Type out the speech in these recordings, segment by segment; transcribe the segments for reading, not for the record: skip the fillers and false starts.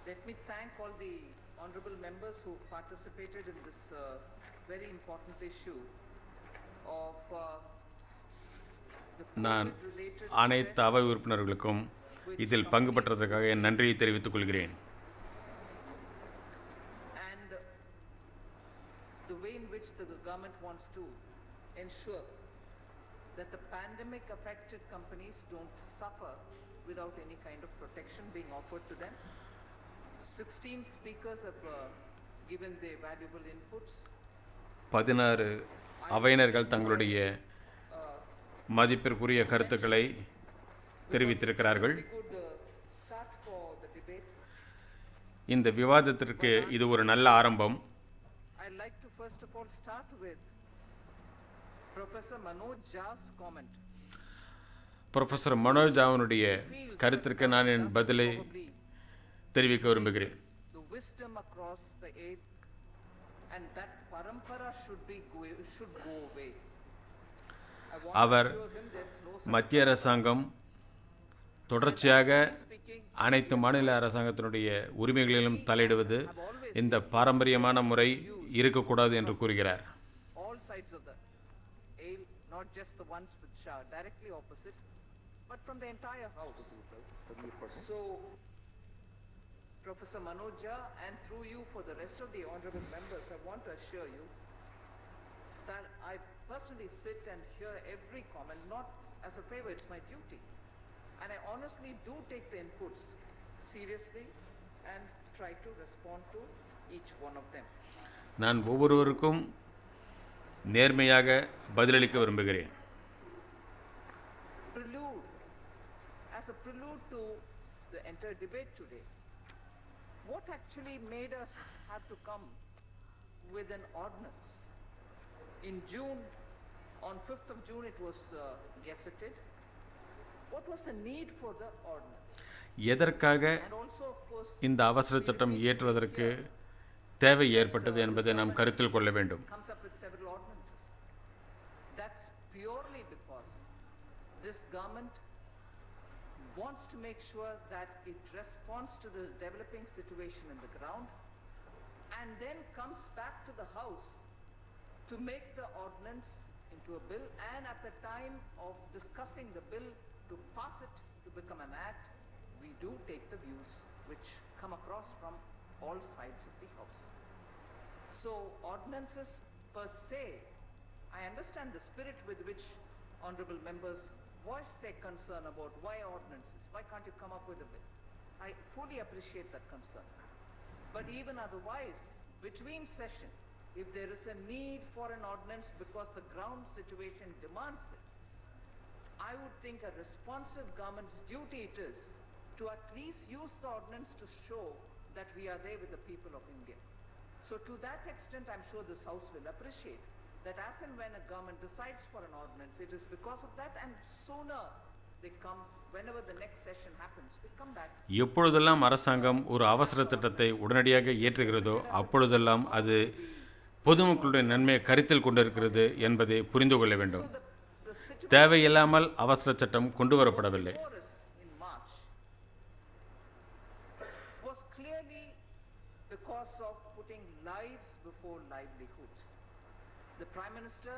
Let me thank all the honorable members who participated in this very important issue of the நான் COVID-related அனைத்து stress அவை உறுப்பினர்களுக்கும் which இதில் பங்கு companies பெற்றதற்காக will N face. நன்றியை தெரிவித்துக் கொள்கிறேன். And the way in which the government wants to ensure that the pandemic affected companies don't suffer without any kind of protection being offered to them. 16 speakers have given their valuable inputs. 16 அவையினர்கள் தங்களுடைய மதிப்பிற்குரிய கருத்துக்களை தெரிவித்திருக்கிறார்கள். We could start for the debate. இந்த விவாதத்திற்கு இது ஒரு நல்ல ஆரம்பம். I'd like to first of all start with Professor Manoj Jha's comment. Professor Manoj ஜாவனுடைய கருத்திற்கு நான் என் பதிலை தெரிவிக்க விரும்புகிறேன். The wisdom across the age and that parampara should go away. I want our to assure him there's no such மத்திய அரசாங்கம் தொடர்ச்சியாக speaking. அனைத்து மாநில அரசாங்கத்தினுடைய உரிமைகளிலும் தலையிடுவது இந்த பாரம்பரியமான முறை இருக்கக்கூடாது என்று கூறுகிறார். All sides of the aisle, not just the ones which are directly opposite, but from the entire house. So, Professor Manoj Jha, and through you for the rest of the honorable members, I want to assure you that I personally sit and hear every comment, not as a favor, it's my duty. And I honestly do take the inputs seriously and try to respond to each one of them. நான் ஒவ்வொருவருக்கும் நேர்மையாக பதிலளிக்க விரும்புகிறேன். Prelude, as a prelude to the entire debate today, what actually made us have to come with an ordinance? In June, on 5th of June, it was gazetted. What was the need for the ordinance? எதற்காக And also, of course, இந்த அவசர சட்டம் இயற்றுவதற்கு தேவை ஏற்பட்டது என்பதை நாம் கருத்தில் கொள்ள வேண்டும். comes up with several ordinances. That's purely because this government wants to make sure that it responds to the developing situation in the ground and then comes back to the House to make the ordinance into a bill, and at the time of discussing the bill to pass it to become an act, we do take the views which come across from all sides of the House. So ordinances per se, I understand the spirit with which honorable members voice their concern about why ordinances, why can't you come up with a bill? I fully appreciate that concern. But even otherwise, between session, if there is a need for an ordinance because the ground situation demands it, I would think a responsive government's duty it is to at least use the ordinance to show that we are there with the people of India. So to that extent, I'm sure this House will appreciate that as and when a government decides for an ordinance, it is because of that, and sooner they come, whenever the next session happens, we come back. எப்பொழுதெல்லாம் அரசாங்கம் ஒரு அவசர சட்டத்தை உடனடியாக இயற்றுகிறதோ அப்பொழுதெல்லாம் அது பொதுமக்களுடைய நன்மையை கருத்தில் கொண்டிருக்கிறது என்பதை புரிந்து கொள்ள வேண்டும். So the situation தேவையில்லாமல் அவசர சட்டம் கொண்டு வரப்படவில்லை. before us in March was clearly because of putting lives before livelihoods. The Prime Minister,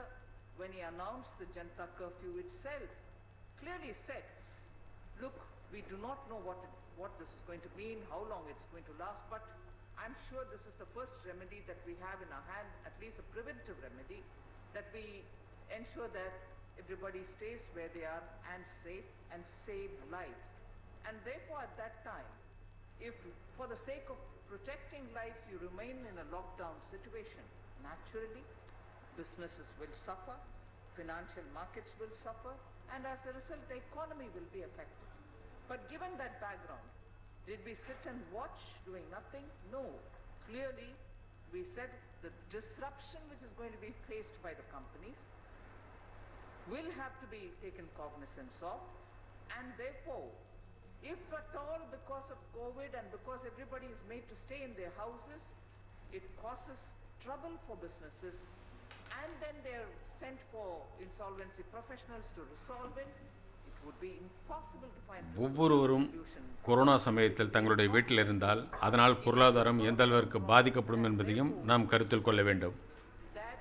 when he announced the Janata curfew itself, clearly said, look, we do not know what this is going to mean, how long it's going to last, but I'm sure this is the first remedy that we have in our hand, at least a preventive remedy, that we ensure that everybody stays where they are and safe and save lives. And therefore, at that time, if for the sake of protecting lives you remain in a lockdown situation, naturally, businesses will suffer, financial markets will suffer, and as a result, the economy will be affected. But given that background, did we sit and watch doing nothing? No. Clearly, we said the disruption which is going to be faced by the companies will have to be taken cognizance of, and therefore, if at all because of COVID and because everybody is made to stay in their houses, it causes trouble for businesses, and then they're sent for insolvency professionals to resolve it, it would be impossible to find ஒவ்வொருவரும் solution. Corona சமயத்தில் தங்களுடைய வீட்டில் இருந்தால் அதனால் பொருளாதாரம் எந்த அளவிற்கு பாதிக்கப்படும் என்பதையும் நாம் கருத்தில் கொள்ள வேண்டும். That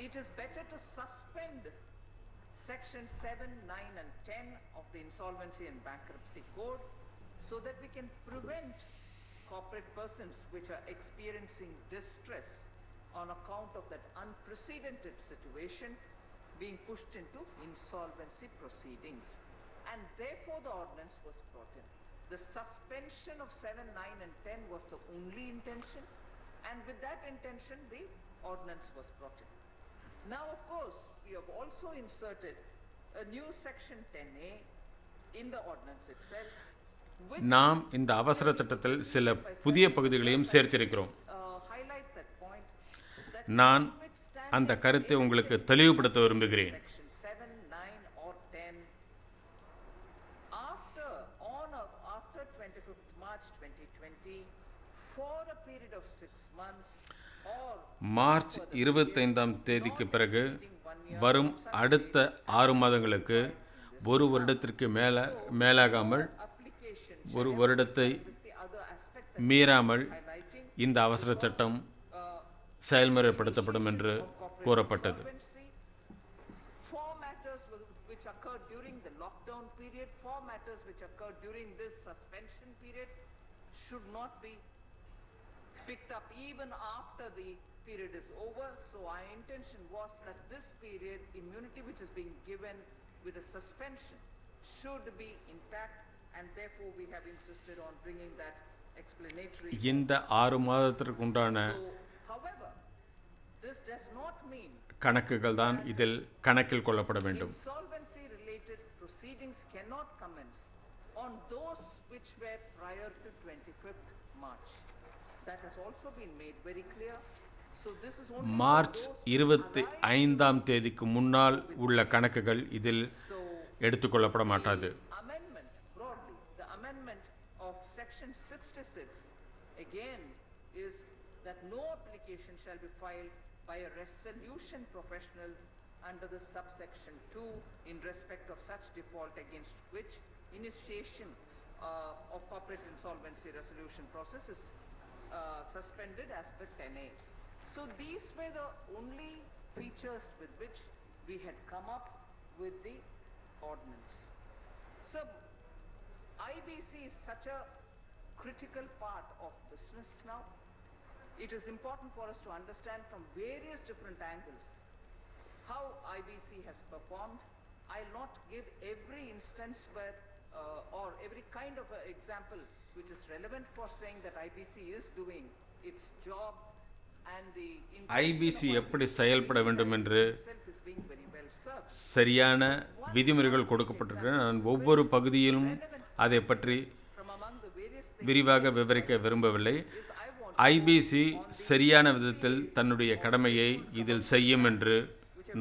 it is better to suspend section 7, 9 and 10 of the Insolvency and Bankruptcy Code so that we can prevent corporate persons which are experiencing distress on account of that unprecedented situation being pushed into insolvency proceedings. And therefore the ordinance was brought in. The suspension of 7, 9 and 10 was the only intention, and with that intention the ordinance was brought in. Now of course we have also inserted a new section 10A in the ordinance itself, which நாம் இந்த அவசர சட்டத்தில் சில புதிய பகுதிகளையும் சேர்த்திருக்கிறோம். highlight that point that நான் notwithstanding அந்த கருத்தை உங்களுக்கு தெளிவுபடுத்த விரும்புகிறேன். section 7, 9 or 10 after 25th March 2020 for a period of 6 months or March 25ஆம் தேதிக்கு பிறகு வரும் அடுத்த 6 மாதங்களுக்கு ஒரு வருடத்திற்கு மேலாகாமல் application ஒரு வருடத்தை is the other aspect that மீறாமல் highlighting இந்த அவசர சட்டம் செயல்முறைப்படுத்தப்படும் என்று கூறப்பட்டது. insolvency for matters which occurred during the lockdown period, for matters which occurred during this suspension period should not be picked up even after the period is over. So our intention was that this period, immunity which is being given with a suspension should be intact, and therefore we have insisted on bringing that explanatory. இந்த 6 மாதத்திற்கு உண்டான So, however, this does not mean கணக்குகள் தான் இதில் கணக்கில் கொள்ளப்பட வேண்டும். insolvency related proceedings cannot commence on those which were prior to 25th March. That has also been made very clear. So this is only March for those 25ஆம் தேதிக்கு முன்னால் உள்ள கணக்குகள் இதில் So எடுத்துக்கொள்ளப்பட மாட்டாது. amendment broadly, the amendment of section 66 again is that no application shall be filed by a resolution professional under the subsection 2 in respect of such default against which initiation of corporate insolvency resolution process is suspended as per 10A. So these were the only features with which we had come up with the ordinance. So IBC is such a critical part of business now. It is important for us to understand from various different angles how IBC has performed. I'll not give every instance where or every kind of example which is relevant for saying that IBC is doing its job and the IBC எப்படி செயல்பட வேண்டும் என்று itself is being very well served. சரியான விதிமுறைகள் கொடுக்கப்பட்டிருக்கின்றன. நான் ஒவ்வொரு பகுதியிலும் அதை பற்றி From among the various things விரிவாக விவரிக்க விரும்பவில்லை. is I want IBC சரியான விதத்தில் தன்னுடைய கடமையை இதில் செய்யும் என்று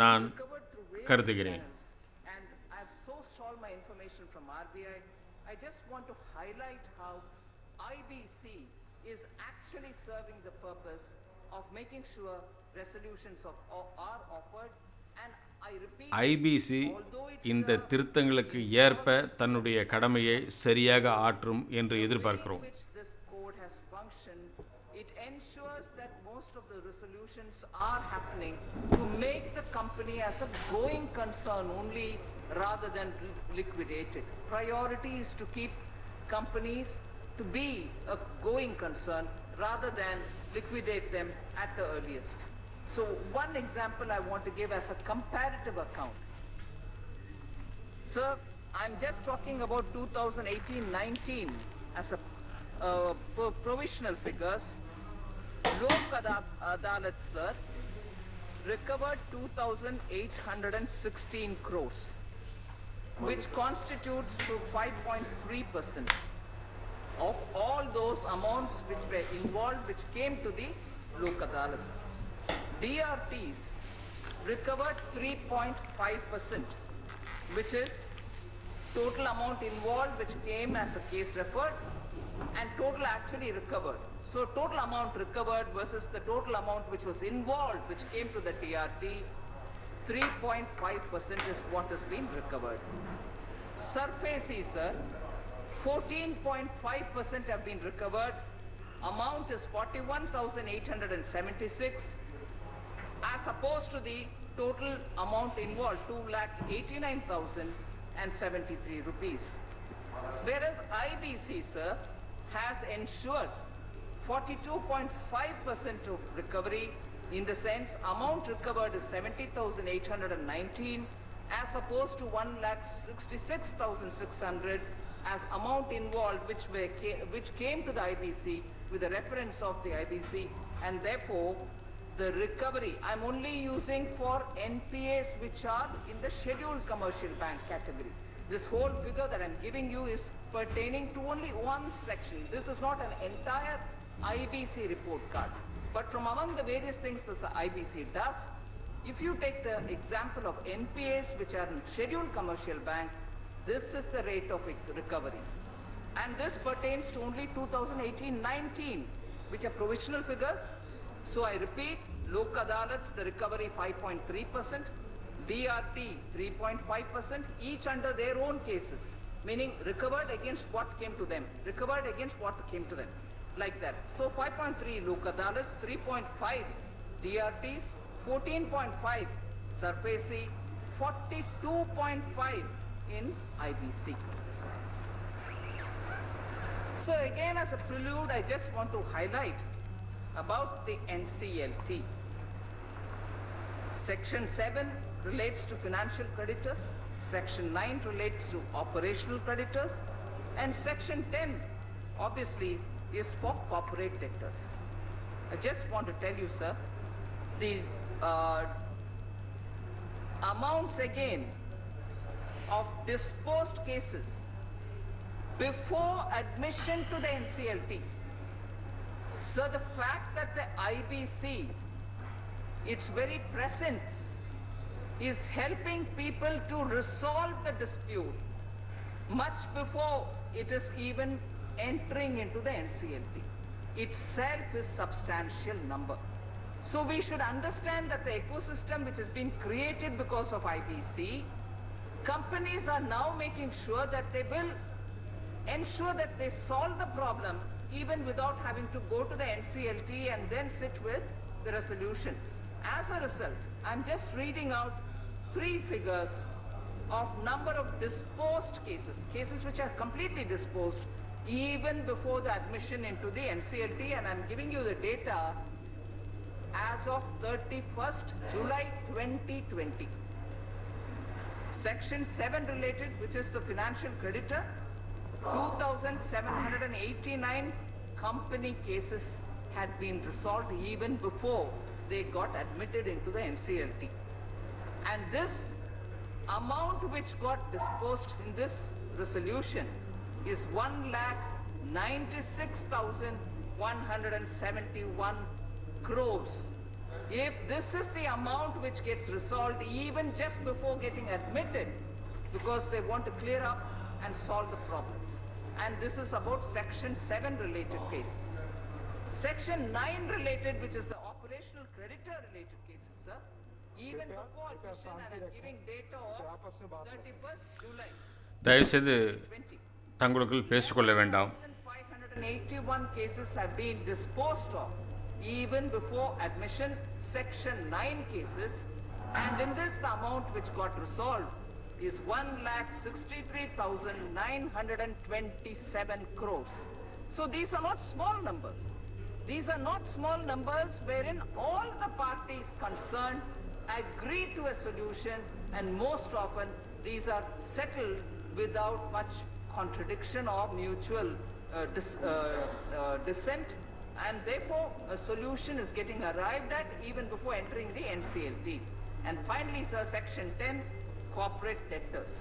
நான் covered through various கருதுகிறேன். channels, and I've sourced all my information from RBI. I just want to highlight how IBC is actually serving the purpose of making sure resolutions are offered, and I repeat, IBC although it's இந்த திருத்தங்களுக்கு ஏற்ப தன்னுடைய கடமையை சரியாக ஆற்றும் என்று the எதிர்பார்க்கிறோம். way in which this code has functioned, it ensures that most of the resolutions are happening to make the company as a going concern only rather than liquidated. Priority is to keep companies to be a going concern rather than liquidate them at the earliest. So one example I want to give as a comparative account. Sir, I'm just talking about 2018-19 as a provisional figures. Lok Adalat, sir, recovered 2,816 crores, which constitutes to 5.3% of all those amounts which were involved, which came to the Lok Adalat. DRTs recovered 3.5%, which is total amount involved which came as a case referred and total actually recovered. So total amount recovered versus the total amount which was involved which came to the DRT 3.5% is what has been recovered. Surfaces, sir, 14.5% have been recovered. Amount is 41,876 as opposed to the total amount involved, 2,89,073 rupees. Whereas IBC, sir, has ensured 42.5% of recovery, in the sense amount recovered is 70,819 as opposed to 1,66,600 as amount involved which came to the IBC with the reference of the IBC, and therefore the recovery I'm only using for NPAs which are in the scheduled commercial bank category. This whole figure that I'm giving you is pertaining to only one section. This is not an entire IBC report card. But from among the various things that the IBC does, if you take the example of NPAs which are in scheduled commercial bank, this is the rate of recovery. And this pertains to only 2018-19, which are provisional figures. So I repeat, Lok Adalats, the recovery 5.3%, DRT 3.5%, each under their own cases, meaning recovered against what came to them, like that. So 5.3 Lok Adalats, 3.5 DRTs, 14.5 SARFAESI, 42.5 in IBC. So again, as a prelude, I just want to highlight about the NCLT. Section 7 relates to financial creditors, Section 9 relates to operational creditors, and Section 10 obviously is for corporate debtors. I just want to tell you, sir, the amounts again of disposed cases before admission to the NCLT. So the fact that the IBC, its very presence, is helping people to resolve the dispute much before it is even entering into the NCLT, itself is substantial number. So we should understand that the ecosystem which has been created because of IBC, companies are now making sure that they will ensure that they solve the problem even without having to go to the NCLT and then sit with the resolution. As a result, I'm just reading out 3 figures of number of disposed cases, cases which are completely disposed even before the admission into the NCLT, and I'm giving you the data as of 31st July 2020. Section 7 related, which is the financial creditor, 2,789 company cases had been resolved even before they got admitted into the NCLT. And this amount which got disposed in this resolution is 1,96,171 crores. If this is the amount which gets resolved even just before getting admitted, because they want to clear up and solve the problems. And this is about Section 7 related cases. Section 9 related, which is the operational creditor related cases, sir, even before admission, and I'm giving data of 31st July தயவுசெய்து 2020. தங்களுக்குள் பேசிக்கொள்ள வேண்டாம். 1,581 cases have been disposed of even before admission, Section 9 cases, and in this the amount which got resolved is 1,63,927 crores. So these are not small numbers. These are not small numbers wherein all the parties concerned agree to a solution, and most often these are settled without much contradiction or mutual dissent, and therefore a solution is getting arrived at even before entering the NCLT. And finally, sir, Section 10, corporate debtors.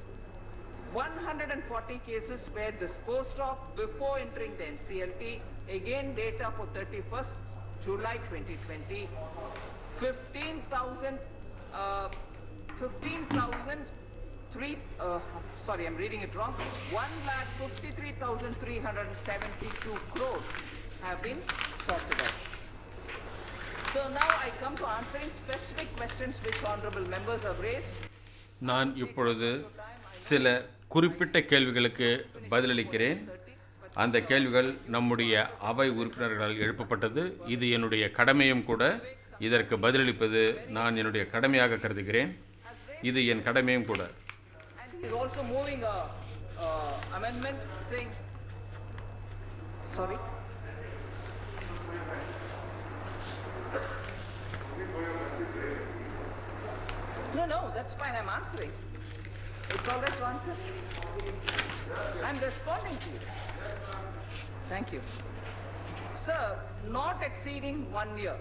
140 cases were disposed of before entering the NCLT. Again, data for 31st July 2020. 1,53,372 crores have been sorted out. So now I come to answering specific questions which honorable members have raised. நான் இப்பொழுது சில குறிப்பிட்ட கேள்விகளுக்கு பதிலளிக்கிறேன். அந்த கேள்விகள் நம்முடைய அவை உறுப்பினர்களால் எழுப்பப்பட்டது. இது என்னுடைய கடமையும் கூட. இதற்கு பதிலளிப்பது நான் என்னுடைய கடமையாக கருதுகிறேன். இது என் கடமையும் கூட. And he is also moving a amendment saying, sorry. No, that's fine, I'm answering. It's all right to answer. I'm responding to you. Thank you. Sir, not exceeding 1 year.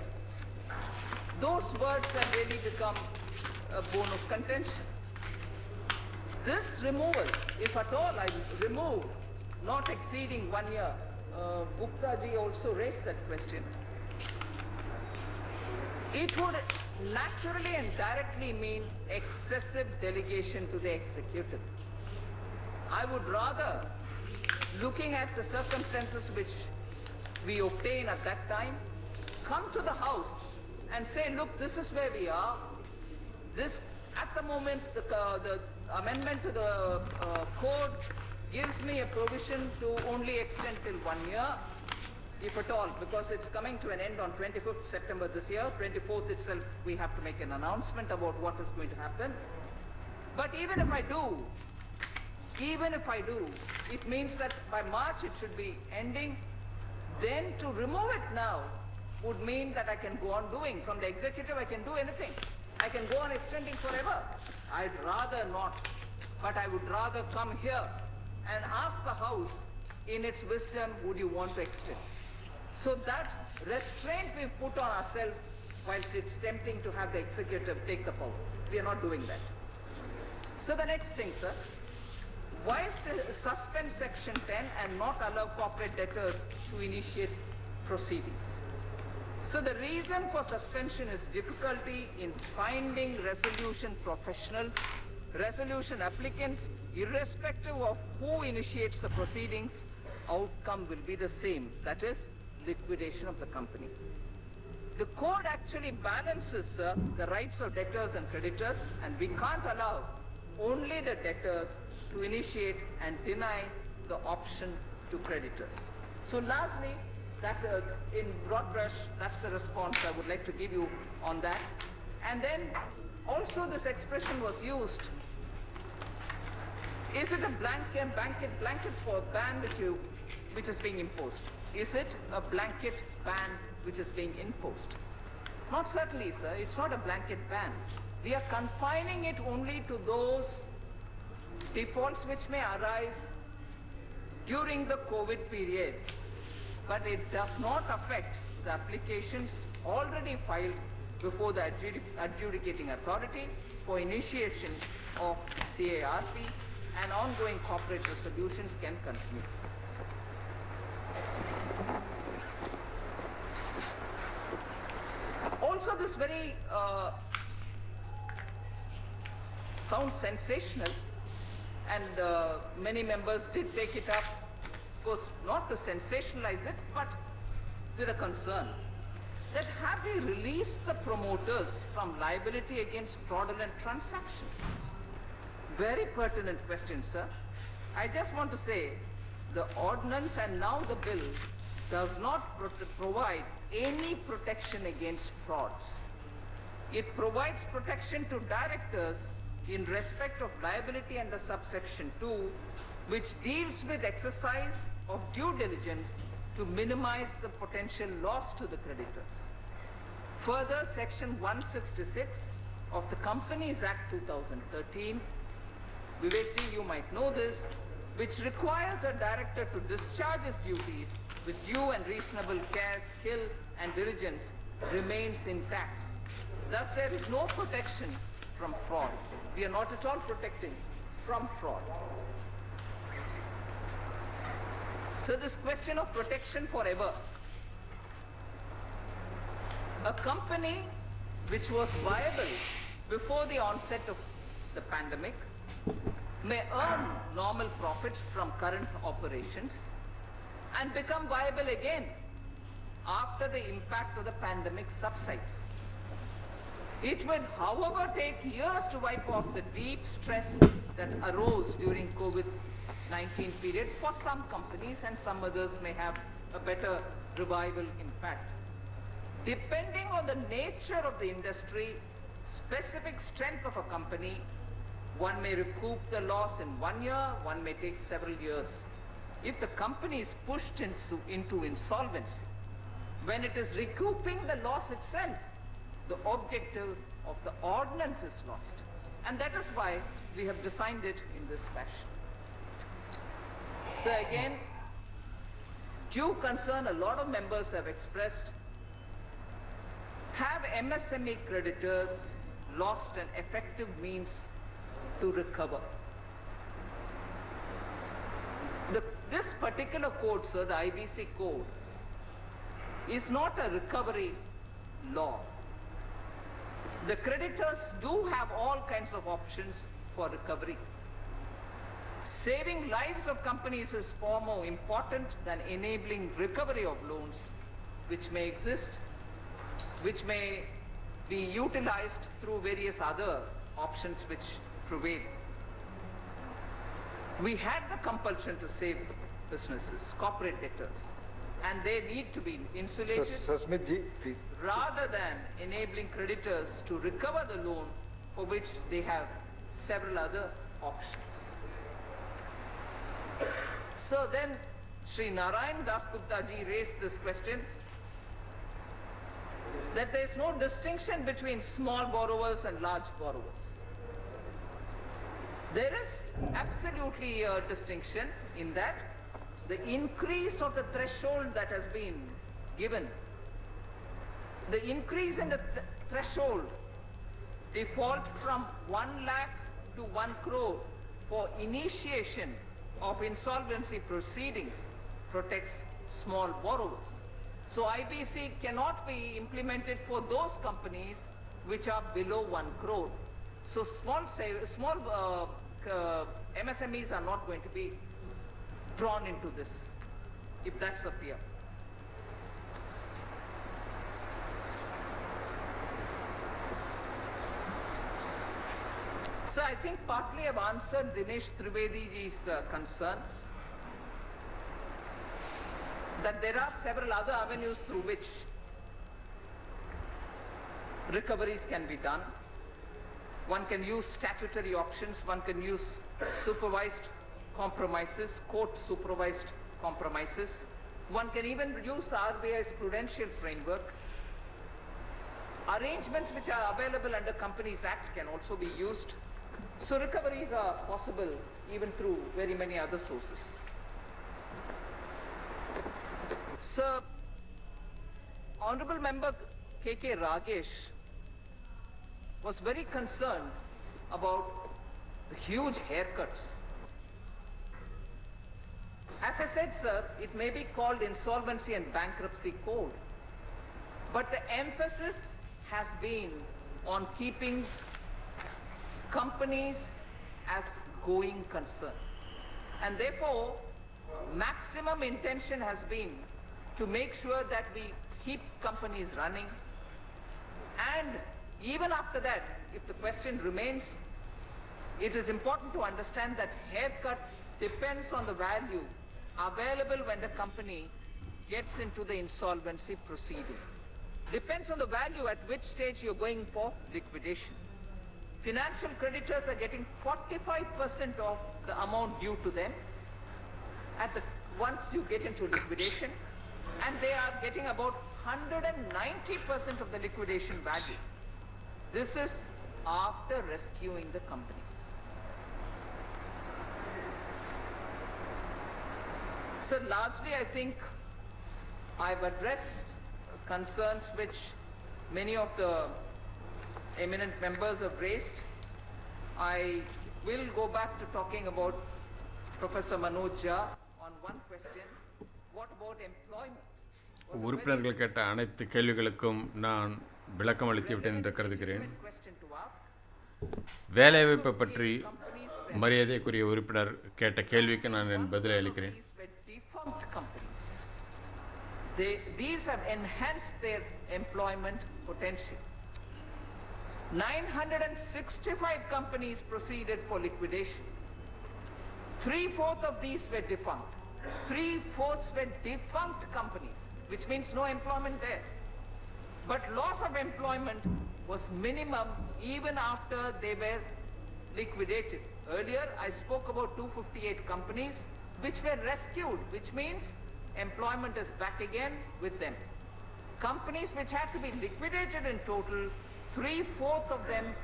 Those words have really become a bone of contention. This removal, if at all I remove not exceeding 1 year, Gupta ji also raised that question. It would naturally and directly mean excessive delegation to the executive. I would rather, looking at the circumstances which we obtain at that time, come to the House and say, look, this is where we are. This, at the moment, the amendment to the code gives me a provision to only extend till 1 year, if at all, because it's coming to an end on 25th September this year. 24th itself, we have to make an announcement about what is going to happen. But even if I do, it means that by March it should be ending. Then to remove it now would mean that I can go on doing. From the executive, I can do anything. I can go on extending forever. I'd rather not. But I would rather come here and ask the House, in its wisdom, would you want to extend? So that restraint we've put on ourselves, whilst it's tempting to have the executive take the power. We are not doing that. So the next thing, sir. Why suspend section 10 and not allow corporate debtors to initiate proceedings? So the reason for suspension is difficulty in finding resolution professionals, resolution applicants, irrespective of who initiates the proceedings, outcome will be the same, that is, liquidation of the company. The code actually balances the rights of debtors and creditors, and we can't allow only the debtors to initiate and deny the option to creditors. So largely, that in broad brush, that's the response I would like to give you on that. And then also this expression was used. Is it a blanket for ban which is being imposed? Is it a blanket ban which is being imposed? Not certainly, sir. It's not a blanket ban. We are confining it only to those defaults which may arise during the COVID period, but it does not affect the applications already filed before the adjudicating authority for initiation of CARP, and ongoing corporate resolutions can continue. Also, this very sounds sensational, and many members did take it up, of course, not to sensationalize it, but with a concern that have we released the promoters from liability against fraudulent transactions? Very pertinent question, sir. I just want to say the ordinance and now the bill does not provide any protection against frauds. It provides protection to directors in respect of liability under subsection 2, which deals with exercise of due diligence to minimize the potential loss to the creditors. Further, section 166 of the Companies Act 2013, Vivekji, you might know this, which requires a director to discharge his duties with due and reasonable care, skill and diligence, remains intact. Thus, there is no protection from fraud. We are not at all protecting from fraud. So this question of protection forever. A company which was viable before the onset of the pandemic may earn normal profits from current operations and become viable again after the impact of the pandemic subsides. It will, however, take years to wipe off the deep stress that arose during COVID-19 period for some companies, and some others may have a better revival impact. Depending on the nature of the industry, specific strength of a company, one may recoup the loss in 1 year, one may take several years. If the company is pushed into insolvency, when it is recouping the loss itself, the objective of the ordinance is lost. And that is why we have designed it in this fashion. So again, due concern a lot of members have expressed, have MSME creditors lost an effective means to recover? This particular code, sir, the IBC code, is not a recovery law. The creditors do have all kinds of options for recovery. Saving lives of companies is far more important than enabling recovery of loans which may exist, which may be utilized through various other options which prevail. We had the compulsion to save businesses, corporate debtors, and they need to be insulated Smith ji, please. rather than enabling creditors to recover the loan for which they have several other options. So then Sri Narayan Dasgupta ji raised this question that there is no distinction between small borrowers and large borrowers. There is absolutely a distinction in that the increase of the threshold that has been given, the increase in the threshold default from 1 lakh to 1 crore for initiation of insolvency proceedings protects small borrowers. So IBC cannot be implemented for those companies which are below 1 crore. So small MSMEs are not going to be drawn into this, if that's a fear. So I think partly I've answered Dinesh Trivedi ji's concern that there are several other avenues through which recoveries can be done. One can use statutory options, one can use supervised compromises, court supervised compromises. One can even use the RBI's prudential framework. Arrangements which are available under Companies Act can also be used. So recoveries are possible even through very many other sources. Sir, Honorable Member K.K. Ragesh was very concerned about the huge haircuts. As I said, sir, it may be called Insolvency and Bankruptcy Code, but the emphasis has been on keeping companies as going concern. And therefore, maximum intention has been to make sure that we keep companies running, and even after that, if the question remains, it is important to understand that haircut depends on the value available when the company gets into the insolvency proceeding. Depends on the value at which stage you're going for liquidation. Financial creditors are getting 45% of the amount due to them once you get into liquidation, and they are getting about 190% of the liquidation value. This is after rescuing the company. So largely I think I've addressed concerns which many of the eminent members have raised. I will go back to talking about Professor Manoj Jha on one question. What about employment? உறுப்பினர்கள் கேட்ட அனைத்து கேள்விகளுக்கும் நான் விளக்கம் அளித்துவிட்டேன் என்று கருதுகிறேன். வேலைவாய்ப்பை பற்றி மரியாதைக்குரிய உறுப்பினர் கேட்ட கேள்விக்கு நான் என் பதிலை அளிக்கிறேன். These have enhanced their employment potential. 965 companies proceeded for liquidation. 3/4 of these were defunct. 3/4 were defunct companies, which means no employment there. But loss of employment was minimum even after they were liquidated. Earlier, I spoke about 258 companies which were rescued, which means employment is back again with them. Companies which had to be liquidated in total, 3/4 of them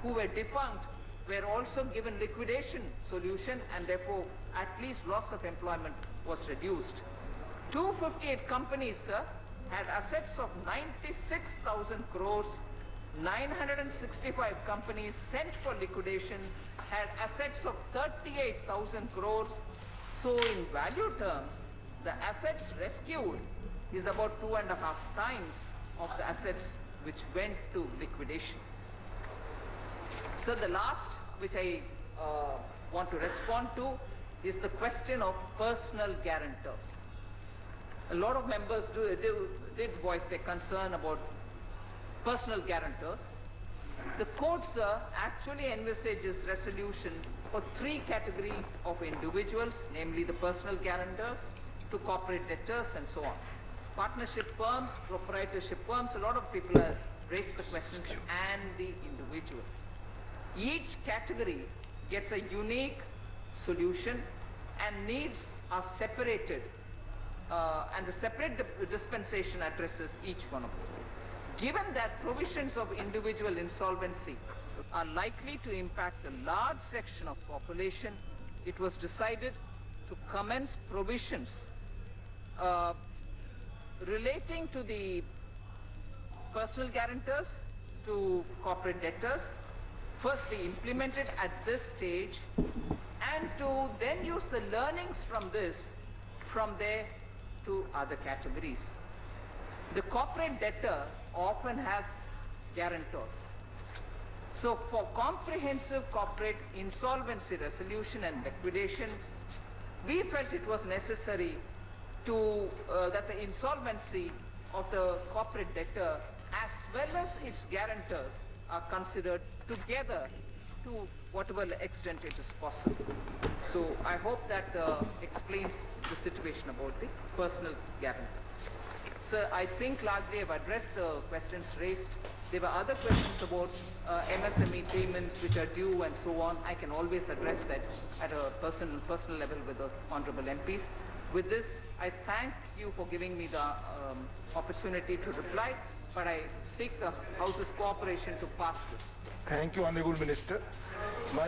who were defunct were also given liquidation solution, and therefore at least loss of employment was reduced. 258 companies, sir, had assets of 96,000 crores. 965 companies sent for liquidation had assets of 38,000 crores. So in value terms, the assets rescued is about 2.5 times of the assets which went to liquidation. So the last which I want to respond to is the question of personal guarantors. A lot of members did voice their concern about personal guarantors. The court, sir, actually envisages resolution for 3 categories of individuals, namely the personal guarantors, to corporate debtors and so on. Partnership firms, proprietorship firms, a lot of people have raised the questions, and the individual. Each category gets a unique solution and needs are separated, and the separate dispensation addresses each one of them. Given that provisions of individual insolvency are likely to impact a large section of population, it was decided to commence provisions relating to the personal guarantors to corporate debtors, first be implemented at this stage, and to then use the learnings from this from there to other categories. The corporate debtor often has guarantors. So for comprehensive corporate insolvency resolution and liquidation, we felt it was necessary to that the insolvency of the corporate debtor as well as its guarantors are considered together to whatever extent it is possible. So I hope that explains the situation about the personal guarantors. So I think largely I've addressed the questions raised. There were other questions about MSME payments which are due and so on. I can always address that at a personal level with the honorable MPs. With this, I thank you for giving me the opportunity to reply, but I seek the House's cooperation to pass this. Thank you, Honorable Minister.